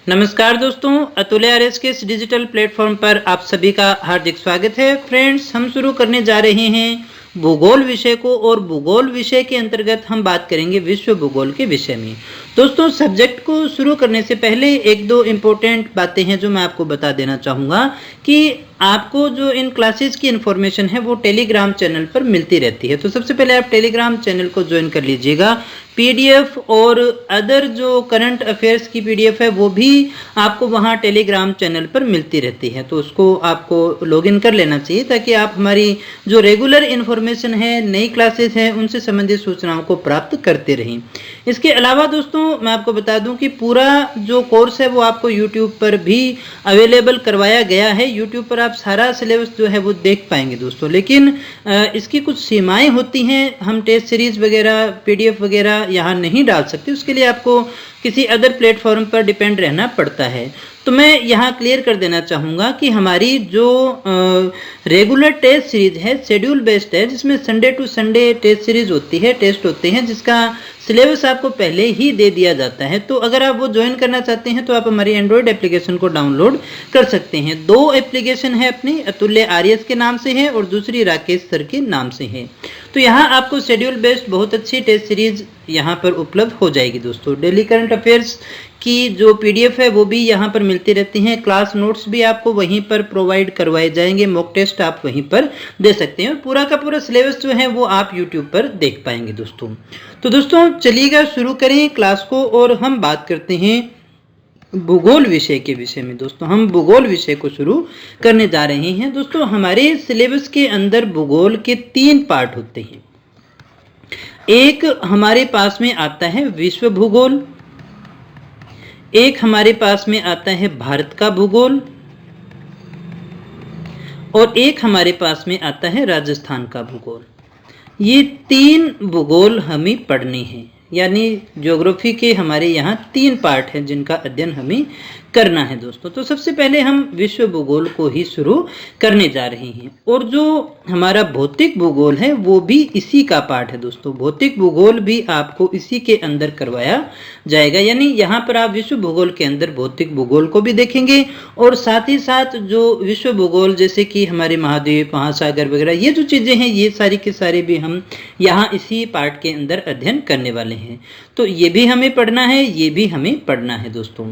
नमस्कार दोस्तों, अतुल्य आरएस के इस डिजिटल प्लेटफॉर्म पर आप सभी का हार्दिक स्वागत है। फ्रेंड्स, हम शुरू करने जा रहे हैं भूगोल विषय को और भूगोल विषय के अंतर्गत हम बात करेंगे विश्व भूगोल के विषय में। दोस्तों, सब्जेक्ट को शुरू करने से पहले एक दो इम्पोर्टेंट बातें हैं जो मैं आपको बता देना चाहूँगा कि आपको जो इन क्लासेस की इन्फॉर्मेशन है वो टेलीग्राम चैनल पर मिलती रहती है। तो सबसे पहले आप टेलीग्राम चैनल को ज्वाइन कर लीजिएगा। पीडीएफ और अदर जो करंट अफेयर्स की पीडीएफ है वो भी आपको वहाँ टेलीग्राम चैनल पर मिलती रहती है, तो उसको आपको लॉगिन कर लेना चाहिए ताकि आप हमारी जो रेगुलर इन्फॉर्मेशन है, नई क्लासेस हैं, उनसे संबंधित सूचनाओं को प्राप्त करते रहें। इसके अलावा दोस्तों मैं आपको बता दूं कि पूरा जो कोर्स है वो आपको यूट्यूब पर भी अवेलेबल करवाया गया है। यूट्यूब पर आप सारा सिलेबस जो है वो देख पाएंगे दोस्तों, लेकिन इसकी कुछ सीमाएं होती हैं। हम टेस्ट सीरीज वगैरह, पीडीएफ वगैरह यहाँ नहीं डाल सकते, उसके लिए आपको किसी अदर प्लेटफॉर्म पर डिपेंड रहना पड़ता है। तो मैं यहाँ क्लियर कर देना चाहूँगा कि हमारी जो रेगुलर टेस्ट सीरीज है शेड्यूल बेस्ड है, जिसमें Sunday to Sunday test series होती है, टेस्ट होते हैं, जिसका सिलेबस आपको पहले ही दे दिया जाता है। तो अगर आप वो ज्वाइन करना चाहते हैं तो आप हमारी एंड्रॉयड एप्लीकेशन को डाउनलोड कर सकते हैं। दो एप्लीकेशन है अपनी, अतुल्य आरएस के नाम से है और दूसरी राकेश सर के नाम से है। तो यहाँ आपको शेड्यूल बेस्ड बहुत अच्छी टेस्ट सीरीज यहाँ पर उपलब्ध हो जाएगी दोस्तों। डेली करंट अफेयर्स की जो पीडीएफ है वो भी यहाँ पर मिलती रहती हैं। क्लास नोट्स भी आपको वहीं पर प्रोवाइड करवाए जाएंगे, मॉक टेस्ट आप वहीं पर दे सकते हैं और पूरा का पूरा सिलेबस जो है वो आप यूट्यूब पर देख पाएंगे दोस्तों। तो दोस्तों चलिएगा शुरू करें क्लास को और हम बात करते हैं भूगोल विषय के विषय में। दोस्तों हम भूगोल विषय को शुरू करने जा रहे हैं। दोस्तों हमारे सिलेबस के अंदर भूगोल के 3 पार्ट होते हैं। एक हमारे पास में आता है विश्व भूगोल, एक हमारे पास में आता है भारत का भूगोल और एक हमारे पास में आता है राजस्थान का भूगोल। ये 3 भूगोल हमें पढ़ने हैं, यानी ज्योग्राफी के हमारे यहाँ 3 पार्ट हैं जिनका अध्ययन हमें करना है दोस्तों। तो सबसे पहले हम विश्व भूगोल को ही शुरू करने जा रहे हैं और जो हमारा भौतिक भूगोल है वो भी इसी का पार्ट है दोस्तों। भौतिक भूगोल भी आपको इसी के अंदर करवाया जाएगा, यानी यहाँ पर आप विश्व भूगोल के अंदर भौतिक भूगोल को भी देखेंगे और साथ ही साथ जो विश्व भूगोल जैसे कि हमारे महाद्वीप, महासागर वगैरह ये जो चीज़ें हैं ये सारी के सारे भी हम यहाँ इसी पार्ट के अंदर अध्ययन करने वाले हैं। तो ये भी हमें पढ़ना है, ये भी हमें पढ़ना है दोस्तों।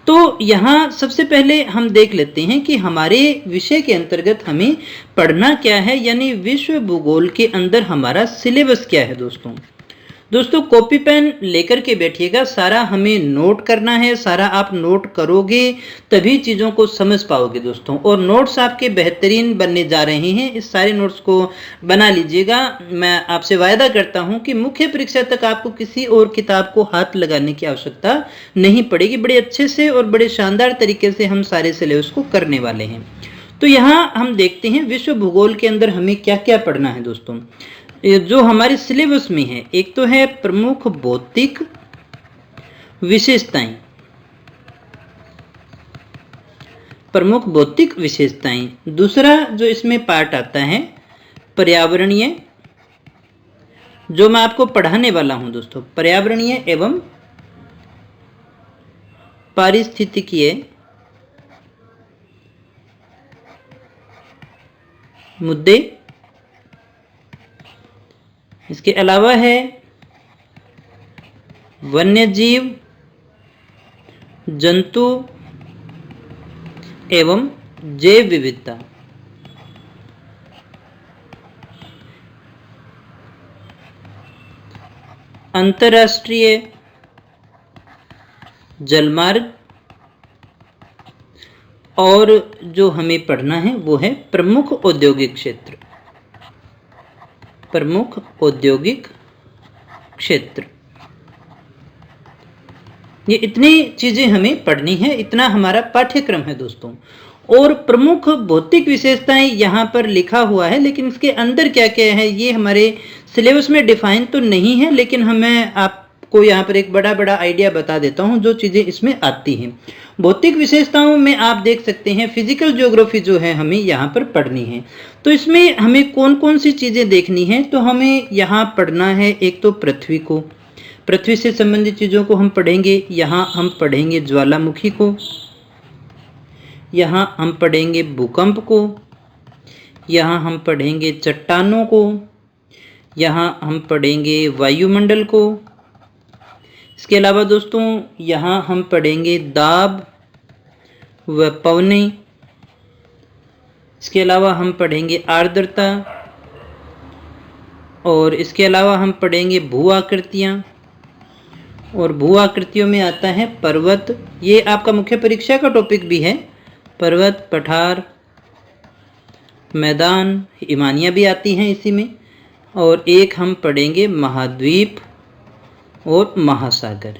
तो यहाँ सबसे पहले हम देख लेते हैं कि हमारे विषय के अंतर्गत हमें पढ़ना क्या है, यानी विश्व भूगोल के अंदर हमारा सिलेबस क्या है दोस्तों। दोस्तों कॉपी पेन लेकर के बैठिएगा, सारा हमें नोट करना है। सारा आप नोट करोगे तभी चीज़ों को समझ पाओगे दोस्तों, और नोट्स आपके बेहतरीन बनने जा रहे हैं। इस सारे नोट्स को बना लीजिएगा। मैं आपसे वायदा करता हूं कि मुख्य परीक्षा तक आपको किसी और किताब को हाथ लगाने की आवश्यकता नहीं पड़ेगी। बड़े अच्छे से और बड़े शानदार तरीके से हम सारे सिलेबस को करने वाले हैं। तो यहाँ हम देखते हैं विश्व भूगोल के अंदर हमें क्या क्या पढ़ना है दोस्तों। जो हमारे सिलेबस में है, एक तो है प्रमुख भौतिक विशेषताएं, प्रमुख भौतिक विशेषताएं। दूसरा जो इसमें पार्ट आता है पर्यावरणीय, जो मैं आपको पढ़ाने वाला हूं दोस्तों, पर्यावरणीय एवं पारिस्थितिकीय मुद्दे। इसके अलावा है वन्यजीव, जंतु एवं जैव विविधता। अंतर्राष्ट्रीय जलमार्ग और जो हमें पढ़ना है वो है प्रमुख औद्योगिक क्षेत्र, प्रमुख औद्योगिक क्षेत्र। ये इतनी चीजें हमें पढ़नी है, इतना हमारा पाठ्यक्रम है दोस्तों। और प्रमुख भौतिक विशेषताएं यहाँ पर लिखा हुआ है, लेकिन इसके अंदर क्या क्या है ये हमारे सिलेबस में डिफाइन तो नहीं है, लेकिन हमें आपको यहाँ पर एक बड़ा बड़ा आइडिया बता देता हूँ जो चीजें इसमें आती हैं। भौतिक विशेषताओं में आप देख सकते हैं फिजिकल ज्योग्राफी जो है हमें यहाँ पर पढ़नी है। तो इसमें हमें कौन कौन सी चीज़ें देखनी है, तो हमें यहाँ पढ़ना है एक तो पृथ्वी को, पृथ्वी से संबंधित चीज़ों को हम पढ़ेंगे। यहाँ हम पढ़ेंगे ज्वालामुखी को, यहाँ हम पढ़ेंगे भूकंप को, यहाँ हम पढ़ेंगे चट्टानों को, यहाँ हम पढ़ेंगे वायुमंडल को। इसके अलावा दोस्तों यहाँ हम पढ़ेंगे दाब व पवनें। इसके अलावा हम पढ़ेंगे आर्द्रता, और इसके अलावा हम पढ़ेंगे भू आकृतियाँ, और भू आकृतियों में आता है पर्वत। ये आपका मुख्य परीक्षा का टॉपिक भी है, पर्वत, पठार, मैदान, हिमानियाँ भी आती हैं इसी में। और एक हम पढ़ेंगे महाद्वीप और महासागर।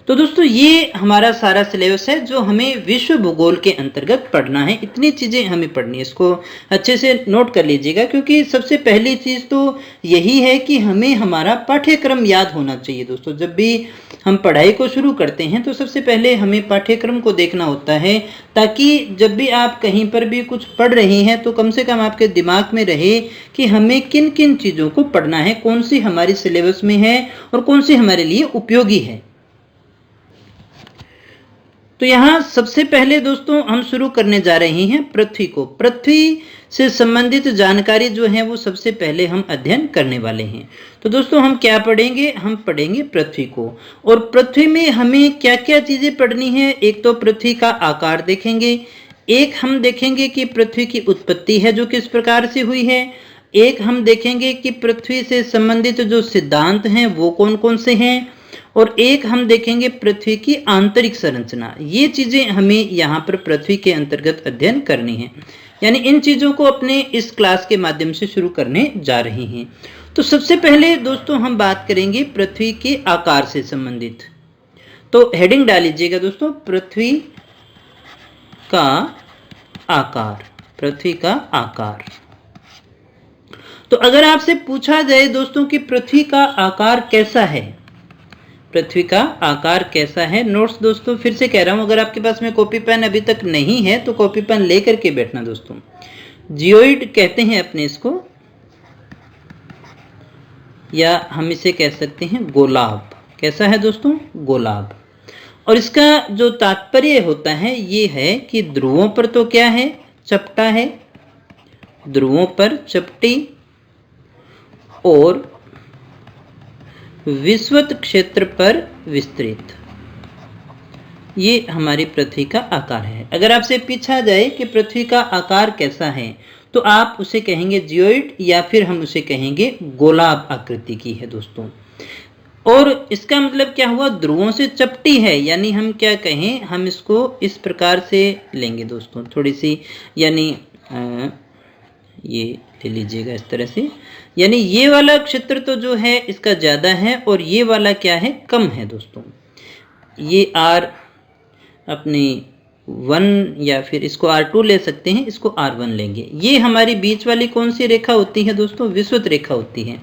तो दोस्तों ये हमारा सारा सिलेबस है जो हमें विश्व भूगोल के अंतर्गत पढ़ना है। इतनी चीज़ें हमें पढ़नी है, इसको अच्छे से नोट कर लीजिएगा, क्योंकि सबसे पहली चीज़ तो यही है कि हमें हमारा पाठ्यक्रम याद होना चाहिए। दोस्तों जब भी हम पढ़ाई को शुरू करते हैं तो सबसे पहले हमें पाठ्यक्रम को देखना होता है, ताकि जब भी आप कहीं पर भी कुछ पढ़ रहे हैं तो कम से कम आपके दिमाग में रहे कि हमें किन किन चीज़ों को पढ़ना है, कौन सी हमारी सिलेबस में है और कौन सी हमारे लिए उपयोगी है। तो यहाँ सबसे पहले दोस्तों हम शुरू करने जा रहे हैं पृथ्वी को। पृथ्वी से संबंधित जानकारी जो है वो सबसे पहले हम अध्ययन करने वाले हैं। तो दोस्तों हम क्या पढ़ेंगे? हम पढ़ेंगे पृथ्वी को। और पृथ्वी में हमें क्या क्या चीज़ें पढ़नी है? एक तो पृथ्वी का आकार देखेंगे, एक हम देखेंगे कि पृथ्वी की उत्पत्ति है जो किस प्रकार से हुई है, एक हम देखेंगे कि पृथ्वी से संबंधित जो सिद्धांत हैं वो कौन कौन से हैं, और एक हम देखेंगे पृथ्वी की आंतरिक संरचना। ये चीज़ें हमें यहाँ पर पृथ्वी के अंतर्गत अध्ययन करनी है, यानी इन चीज़ों को अपने इस क्लास के माध्यम से शुरू करने जा रहे हैं। तो सबसे पहले दोस्तों हम बात करेंगे पृथ्वी के आकार से संबंधित। तो हेडिंग डाल लीजिएगा दोस्तों, पृथ्वी का आकार। पृथ्वी का आकार। तो अगर आपसे पूछा जाए दोस्तों कि पृथ्वी का आकार कैसा है, पृथ्वी का आकार कैसा है, नोट्स दोस्तों फिर से कह रहा हूं, अगर आपके पास में कॉपी पेन अभी तक नहीं है तो कॉपी पेन लेकर के बैठना दोस्तों। जियोइड कहते हैं अपने इसको, या हम इसे कह सकते हैं गोलाब। कैसा है दोस्तों? गोलाब। और इसका जो तात्पर्य होता है ये है कि ध्रुवों पर तो क्या है? चपटा है, ध्रुवों पर चपटी, और विषुवत क्षेत्र पर विस्तृत। ये हमारी पृथ्वी का आकार है। अगर आपसे पूछा जाए कि पृथ्वी का आकार कैसा है तो आप उसे कहेंगे जियोइड, या फिर हम उसे कहेंगे गोलाब आकृति की है दोस्तों। और इसका मतलब क्या हुआ? ध्रुवों से चपटी है, यानी हम क्या कहें, हम इसको इस प्रकार से लेंगे दोस्तों, थोड़ी सी, यानी ये ले लीजिएगा इस तरह से, यानी ये वाला क्षेत्र तो जो है इसका ज़्यादा है और ये वाला क्या है? कम है दोस्तों। ये R अपने 1, या फिर इसको R2 ले सकते हैं, इसको R1 लेंगे। ये हमारी बीच वाली कौन सी रेखा होती है दोस्तों? विषुवत रेखा होती है।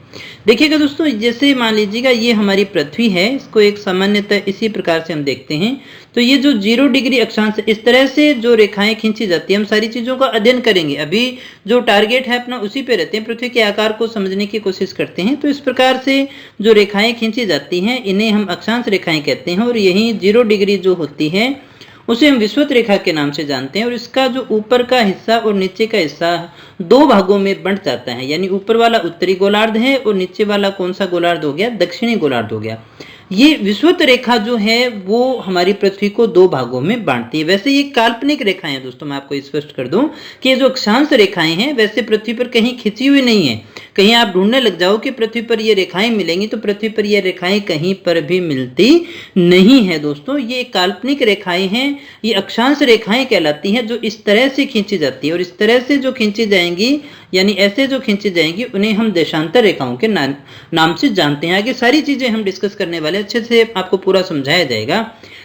देखिएगा दोस्तों, जैसे मान लीजिएगा ये हमारी पृथ्वी है, इसको एक सामान्यतः इसी प्रकार से हम देखते हैं। तो ये जो 0 डिग्री अक्षांश, इस तरह से जो रेखाएं खींची जाती है, हम सारी चीज़ों का अध्ययन करेंगे। अभी जो टारगेट है अपना उसी पे रहते हैं, पृथ्वी के आकार को समझने की कोशिश करते हैं। तो इस प्रकार से जो रेखाएं खींची जाती हैं इन्हें हम अक्षांश रेखाएं कहते हैं, और यही 0 डिग्री जो होती है उसे हम विषुवत रेखा के नाम से जानते हैं। और इसका जो ऊपर का हिस्सा और नीचे का हिस्सा 2 भागों में बंट जाता है, यानी ऊपर वाला उत्तरी गोलार्ध है और नीचे वाला कौन सा गोलार्ध हो गया? दक्षिणी गोलार्ध हो गया। ये विषुवत रेखा जो है वो हमारी पृथ्वी को 2 भागों में बांटती है। वैसे ये काल्पनिक रेखाएं हैं दोस्तों, मैं आपको स्पष्ट कर दूं कि ये जो अक्षांश रेखाएं हैं वैसे पृथ्वी पर कहीं खिंची हुई नहीं है। कहीं आप ढूंढने लग जाओ कि पृथ्वी पर ये रेखाएं मिलेंगी, तो पृथ्वी पर ये रेखाएं कहीं पर भी मिलती नहीं है दोस्तों। ये काल्पनिक रेखाएं हैं, ये अक्षांश रेखाएं कहलाती हैं, जो इस तरह से खींची जाती है। और इस तरह से जो खींची जाएंगी, यानी ऐसे जो खींची जाएंगी, उन्हें हम देशांतर रेखाओं के नाम से जानते हैं। आगे सारी चीजें हम डिस्कस करने वाले, अच्छे से आपको पूरा समझाया जाएगा।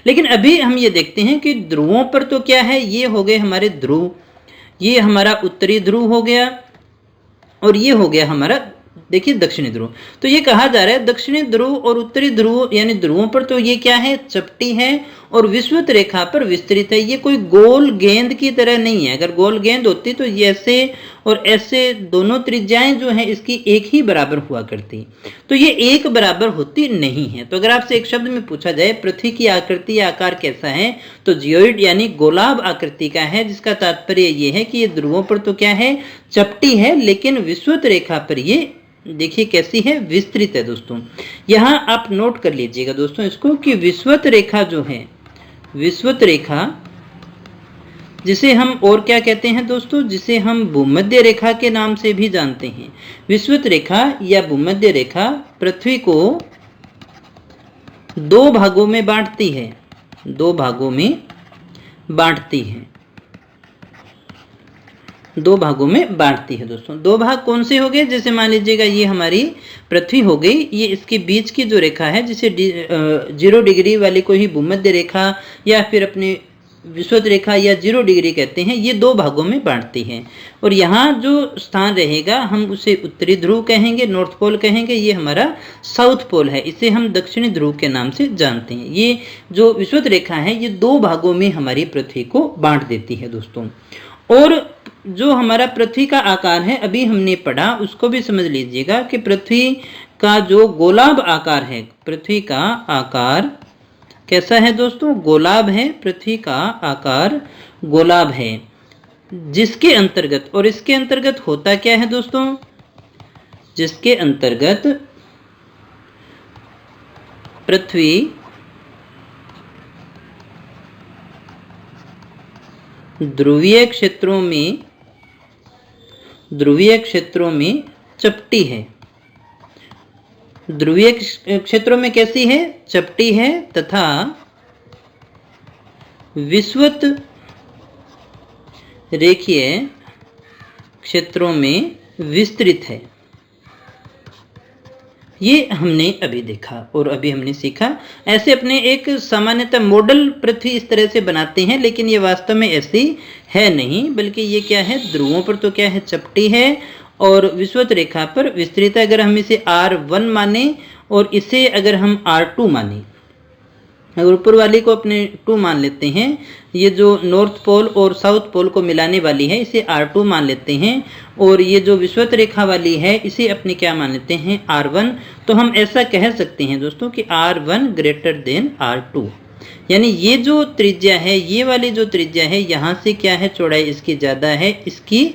लेकिन अभी हम ये देखते हैं कि ध्रुवों पर तो क्या है, ये हो गए हमारे ध्रुव, ये हमारा उत्तरी ध्रुव हो गया, और ये हो गया हमारा, देखिए, दक्षिणी ध्रुव। तो ये कहा जा रहा है दक्षिणी ध्रुव और उत्तरी ध्रुव, यानी ध्रुवों पर तो ये क्या है? चपटी है, और विषुवत रेखा पर विस्तृत है। ये कोई गोल गेंद की तरह नहीं है। अगर गोल गेंद होती तो ये ऐसे और ऐसे दोनों त्रिज्याएं जो हैं इसकी एक ही बराबर हुआ करती, तो ये एक बराबर होती नहीं है। तो अगर आपसे एक शब्द में पूछा जाए पृथ्वी की आकृति या आकार कैसा है, तो जियोइड यानी गोलाब आकृति का है, जिसका तात्पर्य ये है कि ये ध्रुवों पर तो क्या है, चपटी है, लेकिन विषुवत रेखा पर ये देखिए कैसी है, विस्तृत है दोस्तों। यहां आप नोट कर लीजिएगा दोस्तों इसको कि विषुवत रेखा जो है, विषुवत रेखा जिसे हम और क्या कहते हैं दोस्तों, जिसे हम भूमध्य रेखा के नाम से भी जानते हैं। विषुवत रेखा या भूमध्य रेखा पृथ्वी को दो भागों में बांटती है, दो भागों में बांटती है, दो भागों में बांटती है दोस्तों। दो भाग कौन से हो गए, जैसे मान लीजिएगा ये हमारी पृथ्वी हो गई, ये इसके बीच की जो रेखा है जिसे 0 डिग्री वाली को ही भूमध्य रेखा या फिर अपनी विषुवत रेखा या 0 डिग्री कहते हैं, ये दो भागों में बांटती है। और यहाँ जो स्थान रहेगा हम उसे उत्तरी ध्रुव कहेंगे, नॉर्थ पोल कहेंगे, ये हमारा साउथ पोल है, इसे हम दक्षिणी ध्रुव के नाम से जानते हैं। ये जो विषुवत रेखा है ये दो भागों में हमारी पृथ्वी को बांट देती है दोस्तों। और जो हमारा पृथ्वी का आकार है अभी हमने पढ़ा, उसको भी समझ लीजिएगा कि पृथ्वी का जो गोलाब आकार है, पृथ्वी का आकार कैसा है दोस्तों, गोलाब है, पृथ्वी का आकार गोलाब है, जिसके अंतर्गत, और इसके अंतर्गत होता क्या है दोस्तों, जिसके अंतर्गत पृथ्वी ध्रुवीय क्षेत्रों में चपटी है, ध्रुवीय क्षेत्रों में कैसी है, चपटी है, तथा विषुवत रेखीय क्षेत्रों में विस्तृत है। ये हमने अभी देखा और अभी हमने सीखा। ऐसे अपने एक सामान्यतः मॉडल पृथ्वी इस तरह से बनाते हैं, लेकिन ये वास्तव में ऐसी है नहीं, बल्कि ये क्या है, ध्रुवों पर तो क्या है, चपटी है, और विषुवत रेखा पर विस्तृत है। अगर हम इसे R1 माने और इसे अगर हम R2 माने, अगर ऊपर वाली को अपने 2 मान लेते हैं, ये जो नॉर्थ पोल और साउथ पोल को मिलाने वाली है इसे R2 मान लेते हैं, और ये जो विषुवत रेखा वाली है इसे अपने क्या मान लेते हैं, R1। तो हम ऐसा कह सकते हैं दोस्तों कि R1 ग्रेटर देन R2, यानी ये जो त्रिज्या है, ये वाली जो त्रिज्या है, यहाँ से क्या है, चौड़ाई इसकी ज़्यादा है इसकी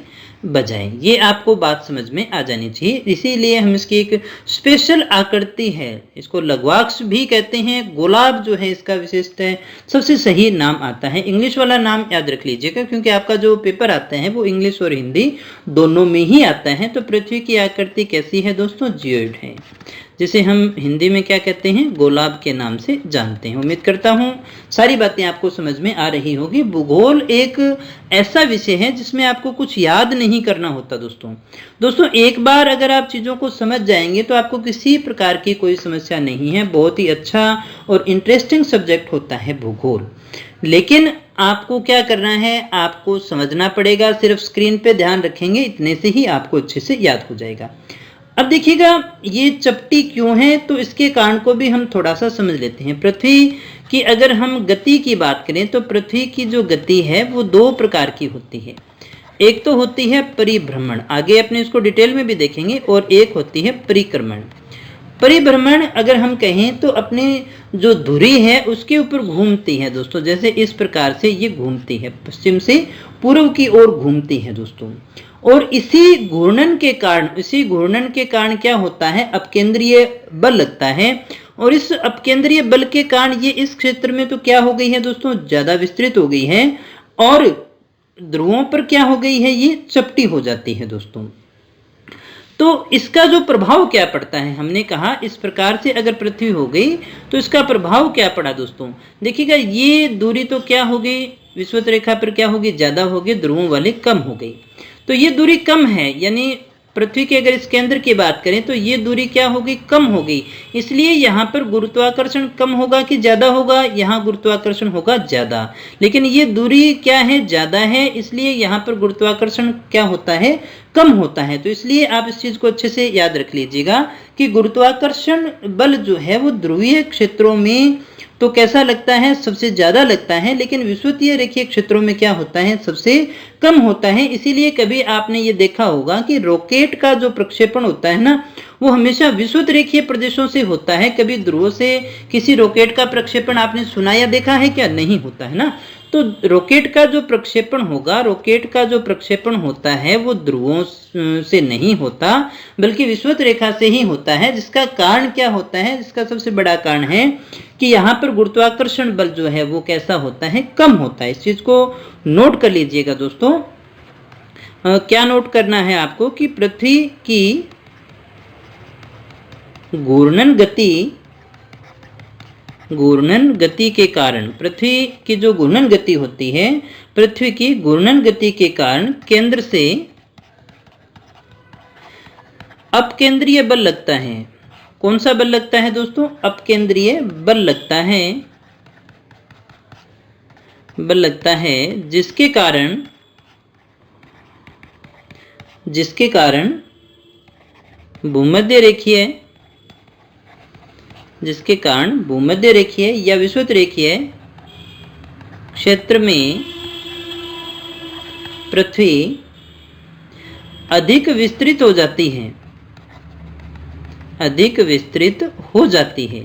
बजाय। ये आपको बात समझ में आ जानी चाहिए। इसीलिए हम इसकी एक स्पेशल आकृति है, इसको लघ्वाक्ष भी कहते हैं, गोलाब जो है इसका विशिष्ट है, सबसे सही नाम आता है। इंग्लिश वाला नाम याद रख लीजिएगा, क्योंकि आपका जो पेपर आता है वो इंग्लिश और हिंदी दोनों में ही आता है। तो पृथ्वी की आकृति कैसी है दोस्तों, जियोइड है, जिसे हम हिंदी में क्या कहते हैं, गोलाब के नाम से जानते हैं। उम्मीद करता हूँ सारी बातें आपको समझ में आ रही होगी। भूगोल एक ऐसा विषय है जिसमें आपको कुछ याद नहीं करना होता दोस्तों एक बार अगर आप चीज़ों को समझ जाएंगे तो आपको किसी प्रकार की कोई समस्या नहीं है। बहुत ही अच्छा और इंटरेस्टिंग सब्जेक्ट होता है भूगोल, लेकिन आपको क्या करना है, आपको समझना पड़ेगा। सिर्फ स्क्रीन पे ध्यान रखेंगे, इतने से ही आपको अच्छे से याद हो जाएगा। अब देखिएगा ये चपटी क्यों है, तो इसके कारण को भी हम थोड़ा सा समझ लेते हैं। पृथ्वी की अगर हम गति की बात करें तो पृथ्वी की जो गति है वो दो प्रकार की होती है। एक तो होती है परिभ्रमण, आगे अपने इसको डिटेल में भी देखेंगे, और एक होती है परिक्रमण। परिभ्रमण अगर हम कहें तो अपने जो धुरी है उसके ऊपर घूमती है दोस्तों, जैसे इस प्रकार से ये घूमती है, पश्चिम से पूर्व की ओर घूमती है दोस्तों। और इसी घूर्णन के कारण क्या होता है, अपकेंद्रीय बल लगता है, और इस अपकेंद्रीय बल के कारण ये इस क्षेत्र में तो क्या हो गई है दोस्तों, ज्यादा विस्तृत हो गई है, और ध्रुवों पर क्या हो गई है, ये चपटी हो जाती है दोस्तों। तो इसका जो प्रभाव क्या पड़ता है, हमने कहा इस प्रकार से अगर पृथ्वी हो गई तो इसका प्रभाव क्या पड़ा दोस्तों। देखिएगा ये दूरी तो क्या हो गई, विषुवत रेखा पर क्या होगी, ज्यादा होगी, ध्रुवों वाली कम हो गई। तो ये दूरी कम है, यानी पृथ्वी के अगर इस केंद्र की बात करें तो ये दूरी क्या होगी, कम हो गई। इसलिए यहाँ पर गुरुत्वाकर्षण कम होगा कि ज्यादा होगा, यहाँ गुरुत्वाकर्षण होगा ज्यादा। लेकिन ये दूरी क्या है, ज्यादा है, इसलिए यहाँ पर गुरुत्वाकर्षण क्या होता है, कम होता है। तो इसलिए आप इस चीज को अच्छे से याद रख लीजिएगा कि गुरुत्वाकर्षण बल जो है वो ध्रुवीय क्षेत्रों में तो कैसा लगता है, सबसे ज्यादा लगता है, लेकिन विषुवतीय रेखीय क्षेत्रों में क्या होता है, सबसे कम होता है। इसीलिए कभी आपने ये देखा होगा कि रॉकेट का जो प्रक्षेपण होता है ना, वो हमेशा विषुवत रेखीय प्रदेशों से होता है। कभी ध्रुवों से किसी रॉकेट का प्रक्षेपण आपने सुना या देखा है क्या? नहीं होता है ना। तो रॉकेट का जो प्रक्षेपण होगा, रॉकेट का जो प्रक्षेपण होता है वो ध्रुवों से नहीं होता, बल्कि विषुवत रेखा से ही होता है। जिसका कारण क्या होता है? जिसका सबसे बड़ा कारण है कि यहाँ पर गुरुत्वाकर्षण बल जो है वो कैसा होता है, कम होता है। इस चीज को नोट कर लीजिएगा दोस्तों। क्या नोट करना है आपको कि पृथ्वी की घूर्णन गति के कारण, पृथ्वी की जो घूर्णन गति होती है, पृथ्वी की घूर्णन गति के कारण केंद्र से अपकेंद्रीय बल लगता है। कौन सा बल लगता है दोस्तों? अपकेंद्रीय बल लगता है, जिसके कारण भूमध्य रेखीय या विषुवत रेखीय क्षेत्र में पृथ्वी अधिक विस्तृत हो जाती है।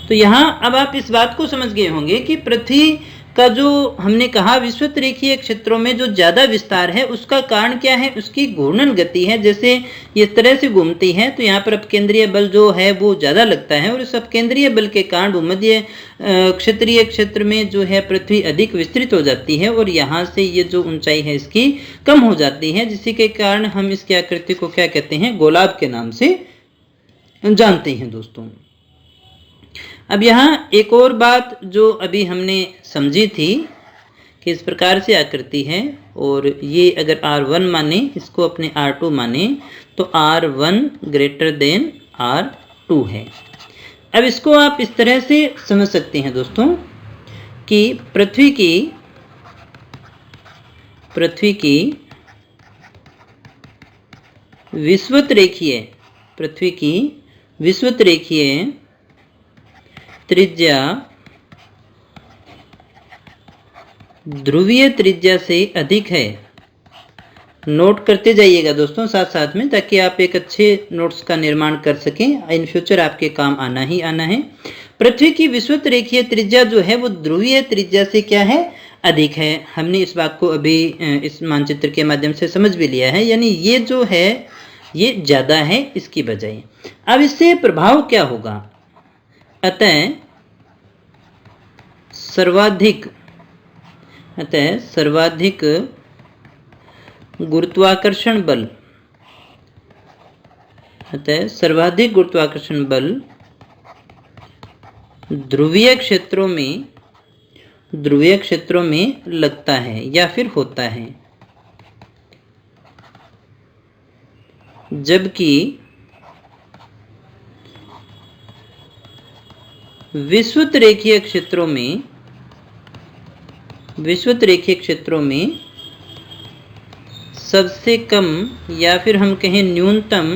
तो यहां अब आप इस बात को समझ गए होंगे कि पृथ्वी का जो हमने कहा विषुवत रेखीय क्षेत्रों में जो ज्यादा विस्तार है, उसका कारण क्या है? उसकी घूर्णन गति है। जैसे इस तरह से घूमती है तो यहाँ पर अपकेंद्रीय बल जो है वो ज्यादा लगता है, और इस अपकेंद्रीय बल के कारण भूमध्य क्षेत्रीय क्षेत्र में जो है पृथ्वी अधिक विस्तृत हो जाती है, और यहाँ से ये जो ऊंचाई है इसकी कम हो जाती है, जिसी के कारण हम इसकी आकृति को क्या कहते हैं? गोलाभ के नाम से जानते हैं दोस्तों। अब यहाँ एक और बात जो अभी हमने समझी थी कि इस प्रकार से आकृति है, और ये अगर R1 माने, इसको अपने R2 माने, तो R1 ग्रेटर देन R2 है। अब इसको आप इस तरह से समझ सकते हैं दोस्तों कि पृथ्वी की विषुवत रेखीय त्रिज्या ध्रुवीय त्रिज्या से अधिक है। नोट करते जाइएगा दोस्तों साथ साथ में, ताकि आप एक अच्छे नोट्स का निर्माण कर सकें। इन फ्यूचर आपके काम आना ही आना है। पृथ्वी की विषुवत रेखीय त्रिज्या जो है वो ध्रुवीय त्रिज्या से क्या है? अधिक है। हमने इस बात को अभी इस मानचित्र के माध्यम से समझ भी लिया है, यानी ये जो है ये ज्यादा है इसकी बजाय। अब इससे प्रभाव क्या होगा? अतः सर्वाधिक गुरुत्वाकर्षण बल ध्रुवीय क्षेत्रों में लगता है या फिर होता है, जबकि विषुवत रेखीय क्षेत्रों में सबसे कम या फिर हम कहें न्यूनतम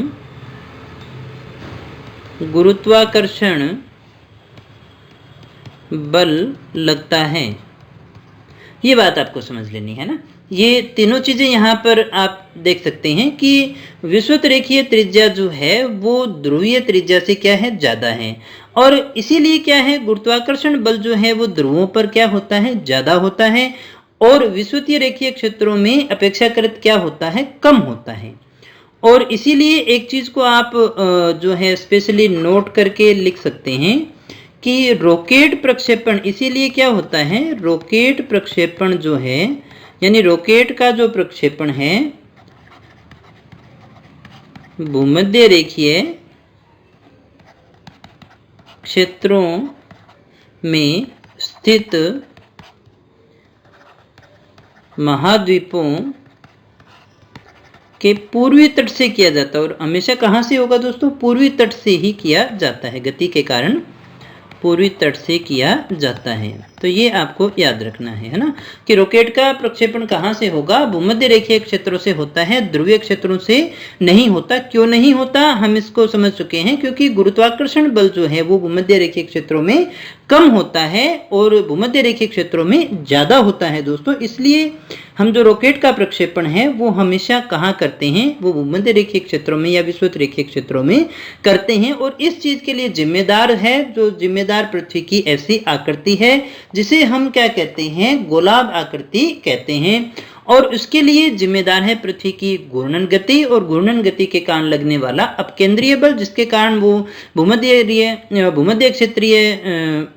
गुरुत्वाकर्षण बल लगता है। ये बात आपको समझ लेनी है ना। ये तीनों चीजें यहाँ पर आप देख सकते हैं कि विषुवत रेखीय त्रिज्या जो है वो ध्रुवीय त्रिज्या से क्या है? ज्यादा है, और इसीलिए क्या है? गुरुत्वाकर्षण बल जो है वो ध्रुवों पर क्या होता है? ज्यादा होता है, और विषुवतीय रेखीय क्षेत्रों में अपेक्षाकृत क्या होता है? कम होता है। और इसीलिए एक चीज को आप जो है स्पेशली नोट करके लिख सकते हैं कि रॉकेट प्रक्षेपण, इसीलिए क्या होता है? रॉकेट प्रक्षेपण जो है, यानी रॉकेट का जो प्रक्षेपण है भूमध्य रेखीय क्षेत्रों में स्थित महाद्वीपों के पूर्वी तट से किया जाता है। और हमेशा कहां से होगा दोस्तों? पूर्वी तट से ही किया जाता है। गति के कारण पूर्वी तट से किया जाता है। तो ये आपको याद रखना है ना, कि रॉकेट का प्रक्षेपण कहाँ से होगा? भूमध्य रेखीय क्षेत्रों से होता है, ध्रुवीय क्षेत्रों से नहीं होता। क्यों नहीं होता, हम इसको समझ चुके हैं, क्योंकि गुरुत्वाकर्षण बल जो है वो भूमध्य रेखीय क्षेत्रों में कम होता है और भूमध्य रेखीय क्षेत्रों में ज्यादा होता है दोस्तों। इसलिए हम जो रॉकेट का प्रक्षेपण है वो हमेशा कहाँ करते हैं? वो भूमध्य रेखीय क्षेत्रों में या विषुवत रेखीय क्षेत्रों में करते हैं। और इस चीज के लिए जिम्मेदार है, जो जिम्मेदार पृथ्वी की ऐसी आकृति है जिसे हम क्या कहते हैं? गोलाभ आकृति कहते हैं। और उसके लिए जिम्मेदार है पृथ्वी की घूर्णन गति, और घूर्णन गति के कारण लगने वाला अपकेंद्रीय बल, जिसके कारण वो भूमध्य क्षेत्रीय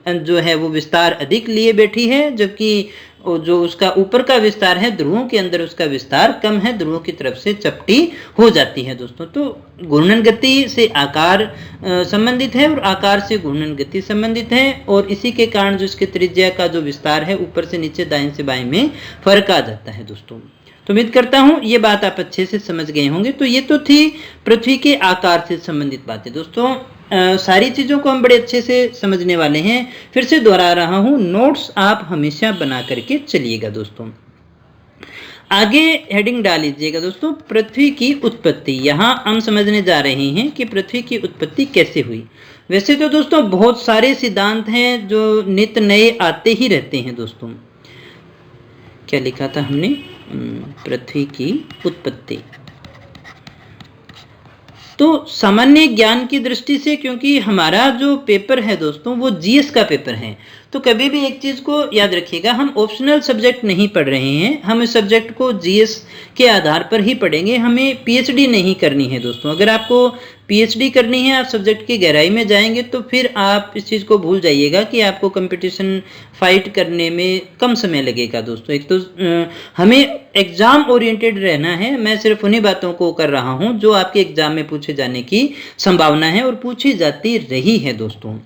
जो है वो विस्तार अधिक लिए बैठी है, जबकि जो उसका ऊपर का विस्तार है ध्रुवों के अंदर उसका विस्तार कम है, ध्रुवों की तरफ से चपटी हो जाती है दोस्तों। तो घूर्णन गति से आकार संबंधित है और आकार से घूर्णन गति संबंधित है, और इसी के कारण जो इसके त्रिज्या का जो विस्तार है ऊपर से नीचे दाएं से बाएं में फर्क आ जाता है दोस्तों। तो उम्मीद करता हूं ये बात आप अच्छे से समझ गए होंगे। तो ये तो थी पृथ्वी के आकार से संबंधित बातें दोस्तों। सारी चीजों को हम बड़े अच्छे से समझने वाले हैं। फिर से दोहरा रहा हूं, नोट्स आप हमेशा बना करके चलिएगा दोस्तों। आगे हेडिंग डाल लीजिएगा दोस्तों, पृथ्वी की उत्पत्ति। यहां हम समझने जा रहे हैं कि पृथ्वी की उत्पत्ति कैसे हुई। वैसे तो दोस्तों बहुत सारे सिद्धांत हैं जो नित नए आते ही रहते हैं दोस्तों। क्या लिखा था हमने? पृथ्वी की उत्पत्ति। तो सामान्य ज्ञान की दृष्टि से, क्योंकि हमारा जो पेपर है दोस्तों वो जीएस का पेपर है, तो कभी भी एक चीज को याद रखिएगा, हम ऑप्शनल सब्जेक्ट नहीं पढ़ रहे हैं, हम इस सब्जेक्ट को जीएस के आधार पर ही पढ़ेंगे। हमें पीएचडी नहीं करनी है दोस्तों। अगर आपको पीएचडी करनी है, आप सब्जेक्ट की गहराई में जाएंगे, तो फिर आप इस चीज़ को भूल जाइएगा कि आपको कंपटीशन फाइट करने में कम समय लगेगा दोस्तों। एक तो हमें एग्जाम ओरिएंटेड रहना है। मैं सिर्फ उन्हीं बातों को कर रहा हूं जो आपके एग्जाम में पूछे जाने की संभावना है और पूछी जाती रही है दोस्तों।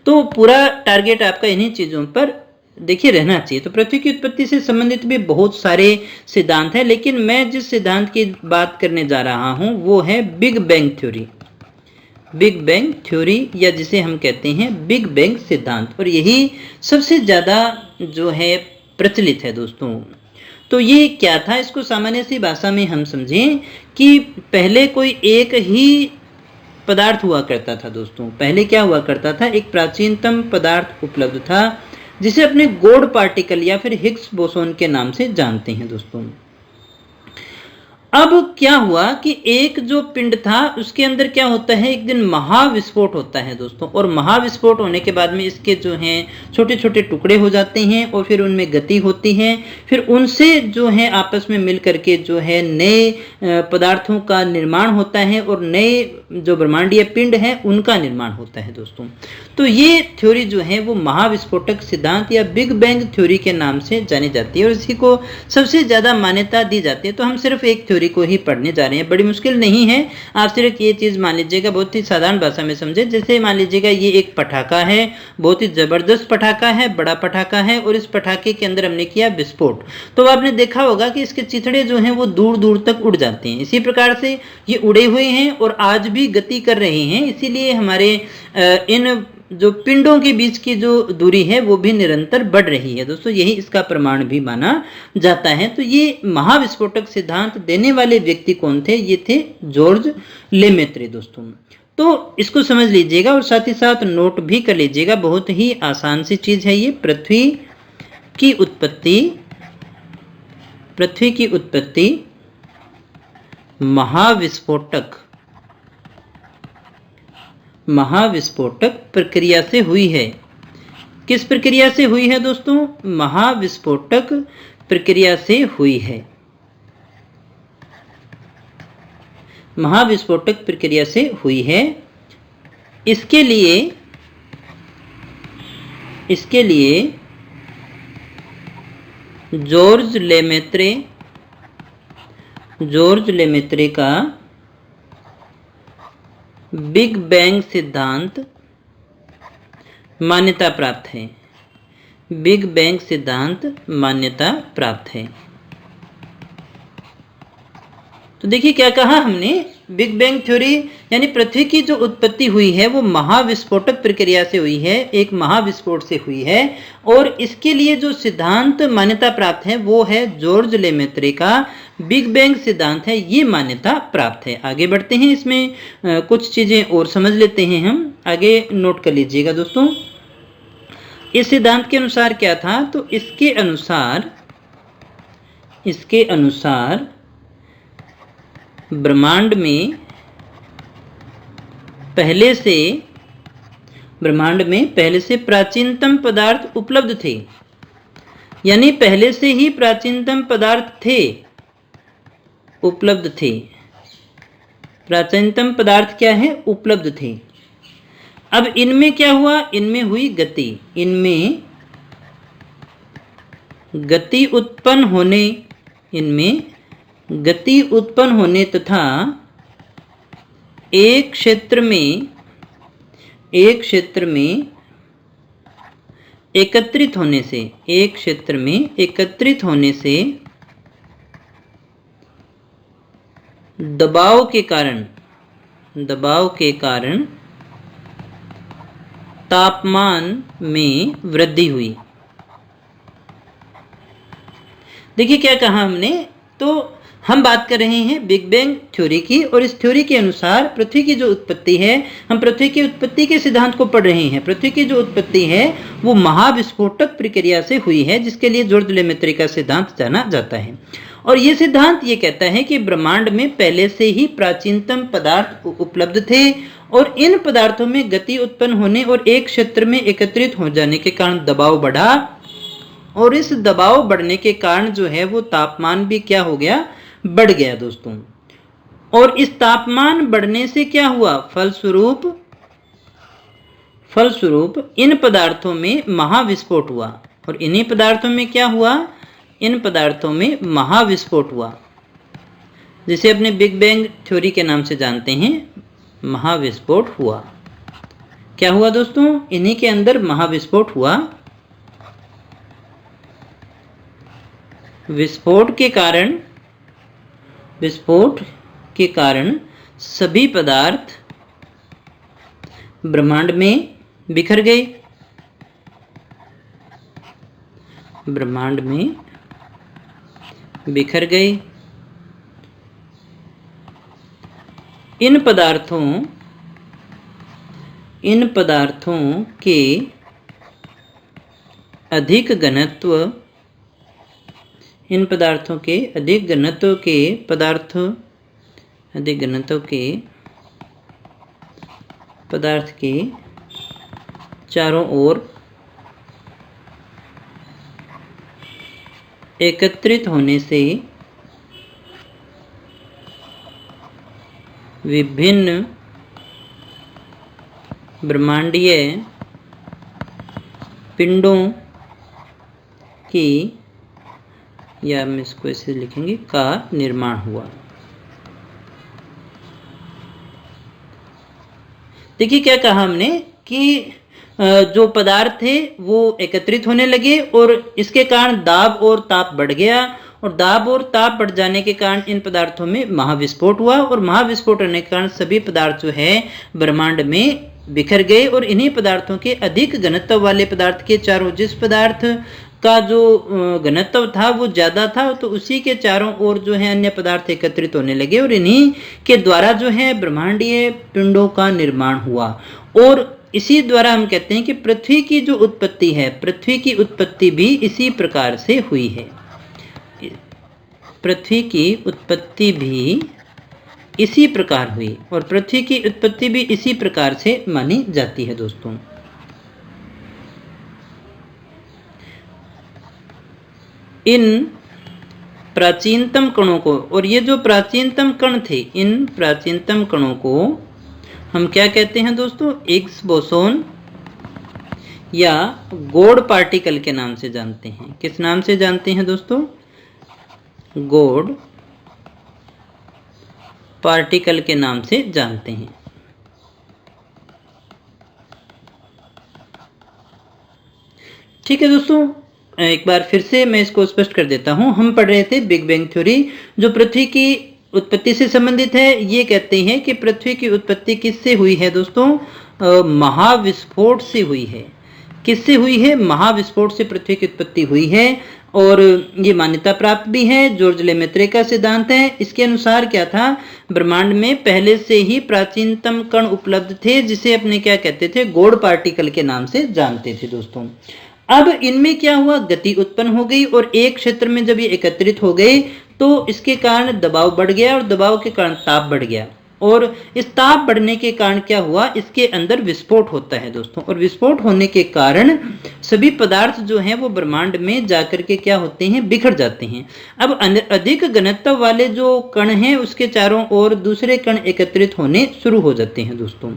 तो पूरा टारगेट आपका इन्हीं चीज़ों पर देखिए रहना चाहिए। तो पृथ्वी की उत्पत्ति से संबंधित भी बहुत सारे सिद्धांत हैं, लेकिन मैं जिस सिद्धांत की बात करने जा रहा हूं वो है big bang theory. Big bang theory, या जिसे हम कहते हैं बिग बैंग सिद्धांत, और यही सबसे ज़्यादा जो है प्रचलित है दोस्तों। तो ये क्या था, इसको सामान्य सी भाषा में हम समझें कि पहले कोई एक ही पदार्थ हुआ करता था दोस्तों। पहले क्या हुआ करता था, एक प्राचीनतम पदार्थ उपलब्ध था जिसे अपने गॉड पार्टिकल या फिर हिग्स बोसोन के नाम से जानते हैं दोस्तों। अब क्या हुआ कि एक जो पिंड था उसके अंदर क्या होता है, एक दिन महाविस्फोट होता है दोस्तों, और महाविस्फोट होने के बाद में इसके जो हैं छोटे छोटे टुकड़े हो जाते हैं और फिर उनमें गति होती है, फिर उनसे जो है आपस में मिल करके जो है नए पदार्थों का निर्माण होता है और नए जो ब्रह्मांडीय पिंड है उनका निर्माण होता है दोस्तों। तो ये थ्योरी जो है वो महाविस्फोटक सिद्धांत या बिग बैंग थ्योरी के नाम से जानी जाती है और इसी को सबसे ज़्यादा मान्यता दी जाती है। तो हम सिर्फ एक थ्योरी को ही पढ़ने जा रहे हैं, बड़ी मुश्किल नहीं है। आप सिर्फ ये चीज़ मान लीजिएगा, बहुत ही साधारण भाषा में समझे। जैसे मान लीजिएगा ये एक पटाखा है, बहुत ही ज़बरदस्त पटाखा है, बड़ा पटाखा है, और इस पटाखे के अंदर हमने किया विस्फोट, तो आपने देखा होगा कि इसके चिथड़े जो हैं वो दूर दूर तक उड़ जाते हैं। इसी प्रकार से ये उड़े हुए हैं और आज भी गति कर रहे हैं, इसीलिए हमारे इन जो पिंडों के बीच की जो दूरी है वो भी निरंतर बढ़ रही है दोस्तों। यही इसका प्रमाण भी माना जाता है। तो ये महाविस्फोटक सिद्धांत देने वाले व्यक्ति कौन थे? ये थे जॉर्ज लेमेत्रे दोस्तों। तो इसको समझ लीजिएगा और साथ ही साथ नोट भी कर लीजिएगा, बहुत ही आसान सी चीज है ये। पृथ्वी की उत्पत्ति महाविस्फोटक प्रक्रिया से हुई है। किस प्रक्रिया से हुई है दोस्तों? महाविस्फोटक प्रक्रिया से हुई है। महाविस्फोटक प्रक्रिया से हुई है। इसके लिए जॉर्ज लेमेत्रे का बिग बैंग सिद्धांत मान्यता प्राप्त है। बिग बैंग सिद्धांत मान्यता प्राप्त है। तो देखिए क्या कहा हमने, बिग बैंग थ्योरी यानी पृथ्वी की जो उत्पत्ति हुई है वो महाविस्फोटक प्रक्रिया से हुई है, एक महाविस्फोट से हुई है। और इसके लिए जो सिद्धांत मान्यता प्राप्त है वो है जॉर्ज लेमेत्रे का बिग बैंग सिद्धांत है, ये मान्यता प्राप्त है। आगे बढ़ते हैं, इसमें कुछ चीजें और समझ लेते हैं हम, आगे नोट कर लीजिएगा दोस्तों। इस सिद्धांत के अनुसार क्या था, तो इसके अनुसार ब्रह्मांड में पहले से प्राचीनतम पदार्थ उपलब्ध थे, यानी पहले से ही प्राचीनतम पदार्थ उपलब्ध थे। प्राचीनतम पदार्थ क्या है, उपलब्ध थे। अब इनमें क्या हुआ, इनमें हुई गति, इनमें गति उत्पन्न होने तथा एक क्षेत्र में एकत्रित होने से दबाव के कारण तापमान में वृद्धि हुई। देखिए क्या कहा हमने, तो हम बात कर रहे हैं बिग बैंग थ्योरी की, और इस थ्योरी के अनुसार पृथ्वी की जो उत्पत्ति है, हम पृथ्वी की उत्पत्ति के सिद्धांत को पढ़ रहे हैं। पृथ्वी की जो उत्पत्ति है वो महाविस्फोटक प्रक्रिया से हुई है, जिसके लिए जॉर्ज लेमेत्रे का सिद्धांत जाना जाता है। और ये सिद्धांत ये कहता है कि ब्रह्मांड में पहले से ही प्राचीनतम पदार्थ उपलब्ध थे, और इन पदार्थों में गति उत्पन्न होने और एक क्षेत्र में एकत्रित हो जाने के कारण दबाव बढ़ा, और इस दबाव बढ़ने के कारण जो है वो तापमान भी क्या हो गया, बढ़ गया दोस्तों। और इस तापमान बढ़ने से क्या हुआ, फलस्वरूप इन पदार्थों में महाविस्फोट हुआ। और इन्हीं पदार्थों में क्या हुआ, इन पदार्थों में महाविस्फोट हुआ, जिसे अपने बिग बैंग थ्योरी के नाम से जानते हैं, महाविस्फोट हुआ। क्या हुआ दोस्तों, इन्हीं के अंदर महाविस्फोट हुआ। विस्फोट के कारण सभी पदार्थ ब्रह्मांड में बिखर गए, इन पदार्थों के अधिक घनत्व पदार्थ के चारों ओर एकत्रित होने से विभिन्न ब्रह्मांडीय पिंडों की, या हम इसको ऐसे लिखेंगे, का निर्माण हुआ। देखिए क्या कहा हमने कि जो पदार्थ थे वो एकत्रित होने लगे, और इसके कारण दाब और ताप बढ़ गया, और दाब और ताप बढ़ जाने के कारण इन पदार्थों में महाविस्फोट हुआ, और महाविस्फोट होने के कारण सभी पदार्थ जो है ब्रह्मांड में बिखर गए। और इन्हीं पदार्थों के अधिक घनत्व वाले पदार्थ के चारों, जिस पदार्थ का जो घनत्व था वो ज्यादा था, तो उसी के चारों ओर जो है अन्य पदार्थ एकत्रित होने लगे, और इन्हीं के द्वारा जो है ब्रह्मांडीय पिंडों का निर्माण हुआ। और इसी द्वारा हम कहते हैं कि पृथ्वी की जो उत्पत्ति है, पृथ्वी की उत्पत्ति भी इसी प्रकार से हुई है। पृथ्वी की उत्पत्ति भी इसी प्रकार हुई, और पृथ्वी की उत्पत्ति भी इसी प्रकार से मानी जाती है दोस्तों। इन प्राचीनतम कणों को, और ये जो प्राचीनतम कण थे, इन प्राचीनतम कणों को हम क्या कहते हैं दोस्तों, हिग्स बोसोन या गॉड पार्टिकल के नाम से जानते हैं। किस नाम से जानते हैं दोस्तों, गॉड पार्टिकल के नाम से जानते हैं। ठीक है दोस्तों, एक बार फिर से मैं इसको स्पष्ट कर देता हूं। हम पढ़ रहे थे बिग बैंग थ्योरी, जो पृथ्वी की उत्पत्ति से संबंधित है। ये कहते हैं कि पृथ्वी की उत्पत्ति किससे हुई है दोस्तों? महाविस्फोट से हुई है। किससे हुई है? महाविस्फोट से पृथ्वी की उत्पत्ति हुई है और ये मान्यता प्राप्त भी है। जॉर्ज लेमेत्रे का सिद्धांत है। इसके अनुसार क्या था? ब्रह्मांड में पहले से ही प्राचीनतम कण उपलब्ध थे, जिसे अपने क्या कहते थे? गॉड पार्टिकल के नाम से जानते थे दोस्तों। अब इनमें क्या हुआ? गति उत्पन्न हो गई और एक क्षेत्र में जब ये एकत्रित हो गए तो इसके कारण दबाव बढ़ गया और दबाव के कारण ताप बढ़ गया और इस ताप बढ़ने के कारण क्या हुआ? इसके अंदर विस्फोट होता है दोस्तों। और विस्फोट होने के कारण सभी पदार्थ जो हैं वो ब्रह्मांड में जाकर के क्या होते हैं? बिखर जाते हैं। अब अधिक घनत्व वाले जो कण हैं उसके चारों ओर दूसरे कण एकत्रित होने शुरू हो जाते हैं दोस्तों।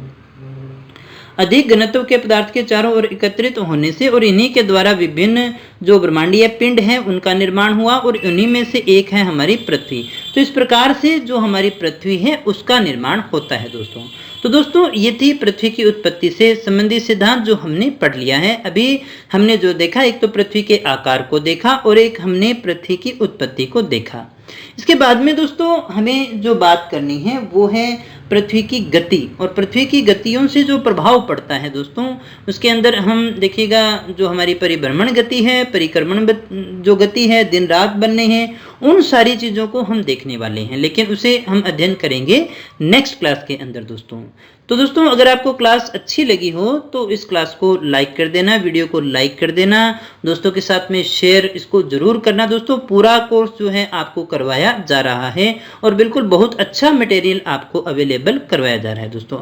अधिक घनत्व के पदार्थ के चारों ओर एकत्रित होने से और इन्हीं के द्वारा विभिन्न जो ब्रह्मांडीय पिंड हैं उनका निर्माण हुआ और उन्हीं में से एक है हमारी पृथ्वी। तो इस प्रकार से जो हमारी पृथ्वी है उसका निर्माण होता है दोस्तों। तो दोस्तों ये थी पृथ्वी की उत्पत्ति से संबंधित सिद्धांत जो हमने पढ़ लिया है। अभी हमने जो देखा, एक तो पृथ्वी के आकार को देखा और एक हमने पृथ्वी की उत्पत्ति को देखा। इसके बाद में दोस्तों हमें जो बात करनी है वो है पृथ्वी की गति और पृथ्वी की गतियों से जो प्रभाव पड़ता है दोस्तों। उसके अंदर हम देखिएगा जो हमारी परिभ्रमण गति है, परिक्रमण जो गति है, दिन रात बनने हैं, उन सारी चीज़ों को हम देखने वाले हैं, लेकिन उसे हम अध्ययन करेंगे नेक्स्ट क्लास के अंदर दोस्तों। तो दोस्तों अगर आपको क्लास अच्छी लगी हो तो इस क्लास को लाइक कर देना, वीडियो को लाइक कर देना, दोस्तों के साथ में शेयर इसको जरूर करना दोस्तों। पूरा कोर्स जो है आपको करवाया जा रहा है और बिल्कुल बहुत अच्छा मटेरियल आपको अवेलेबल करवाया जा रहा है दोस्तों।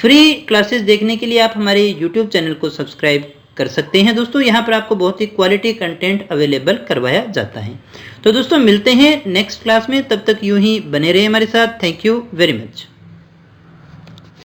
फ्री क्लासेस देखने के लिए आप हमारे यूट्यूब चैनल को सब्सक्राइब कर सकते हैं दोस्तों। यहाँ पर आपको बहुत ही क्वालिटी कंटेंट अवेलेबल करवाया जाता है। तो दोस्तों मिलते हैं नेक्स्ट क्लास में, तब तक यूं ही बने रहे हमारे साथ। Thank you very much.